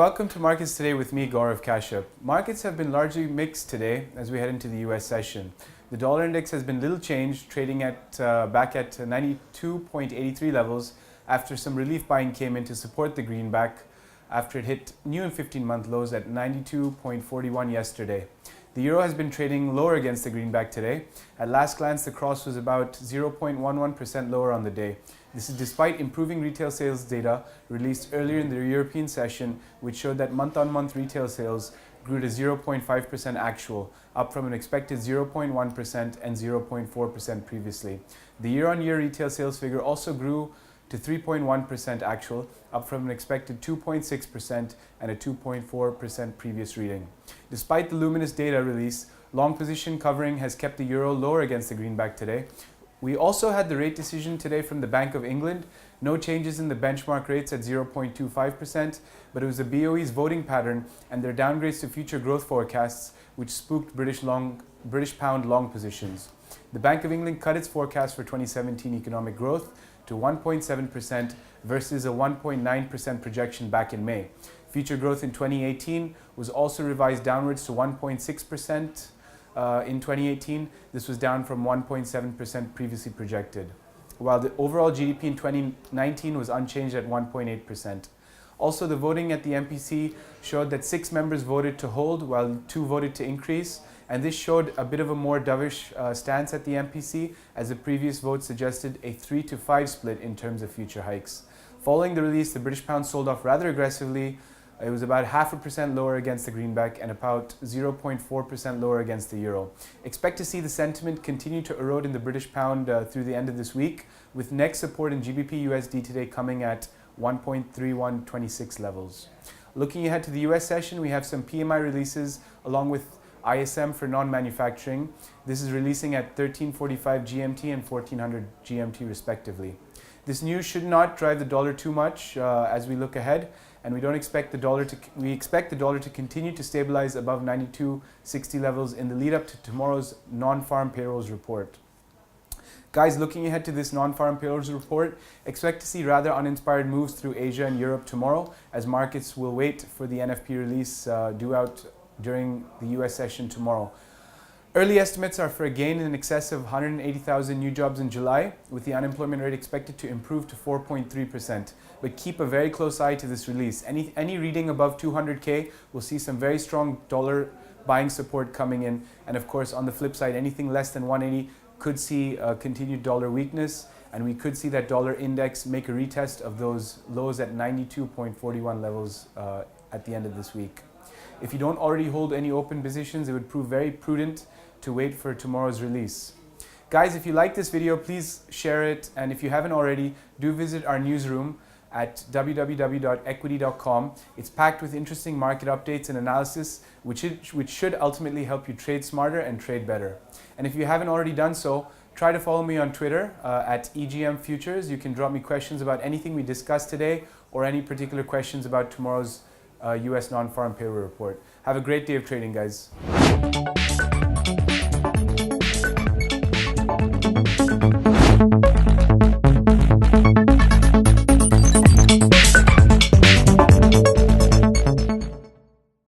welcome to Markets Today with me, Gaurav Kashyap. Markets have been largely mixed today as we head into the US session. The dollar index has been little changed, trading at back at 92.83 levels after some relief buying came in to support the greenback after it hit new and 15-month lows at 92.41 yesterday. The euro has been trading lower against the greenback today. At last glance, the cross was about 0.11% lower on the day. This is despite improving retail sales data released earlier in the European session, which showed that month-on-month retail sales grew to 0.5% actual, up from an expected 0.1% and 0.4% previously. The year-on-year retail sales figure also grew to 3.1% actual, up from an expected 2.6% and a 2.4% previous reading. Despite the luminous data release, long position covering has kept the euro lower against the greenback today. We also had the rate decision today from the Bank of England. No changes in the benchmark rates at 0.25%, but it was the BOE's voting pattern and their downgrades to future growth forecasts which spooked British pound long positions. The Bank of England cut its forecast for 2017 economic growth to 1.7% versus a 1.9% projection back in May. Future growth in 2018 was also revised downwards to 1.6%. In 2018, this was down from 1.7% previously projected, while the overall GDP in 2019 was unchanged at 1.8%. Also, the voting at the MPC showed that 6 members voted to hold, while 2 voted to increase, and this showed a bit of a more dovish stance at the MPC, as the previous vote suggested a 3-to-5 split in terms of future hikes. Following the release, the British pound sold off rather aggressively. It was about 0.5% lower against the greenback and about 0.4% lower against the euro. Expect to see the sentiment continue to erode in the British pound through the end of this week, with next support in GBP USD today coming at 1.3126 levels. Looking ahead to the US session, we have some PMI releases along with ISM for non-manufacturing. This is releasing at 13:45 GMT and 1400 GMT respectively. This news should not drive the dollar too much as we look ahead, and we expect the dollar to continue to stabilize above 92.60 levels in the lead up to tomorrow's non-farm payrolls report. Guys, looking ahead to this non-farm payrolls report, expect to see rather uninspired moves through Asia and Europe tomorrow, as markets will wait for the NFP release due out during the US session tomorrow. Early estimates are for a gain in excess of 180,000 new jobs in July, with the unemployment rate expected to improve to 4.3%. But keep a very close eye to this release. Any reading above 200K will see some very strong dollar buying support coming in. And of course, on the flip side, anything less than 180 could see continued dollar weakness, and we could see that dollar index make a retest of those lows at 92.41 levels at the end of this week. If you don't already hold any open positions, it would prove very prudent to wait for tomorrow's release. Guys, if you like this video, please share it, and if you haven't already, do visit our newsroom at www.equity.com. It's packed with interesting market updates and analysis, which should ultimately help you trade smarter and trade better. And if you haven't already done so, try to follow me on Twitter at EGM Futures. You can drop me questions about anything we discussed today or any particular questions about tomorrow's US non-farm payroll report. Have a great day of trading, guys.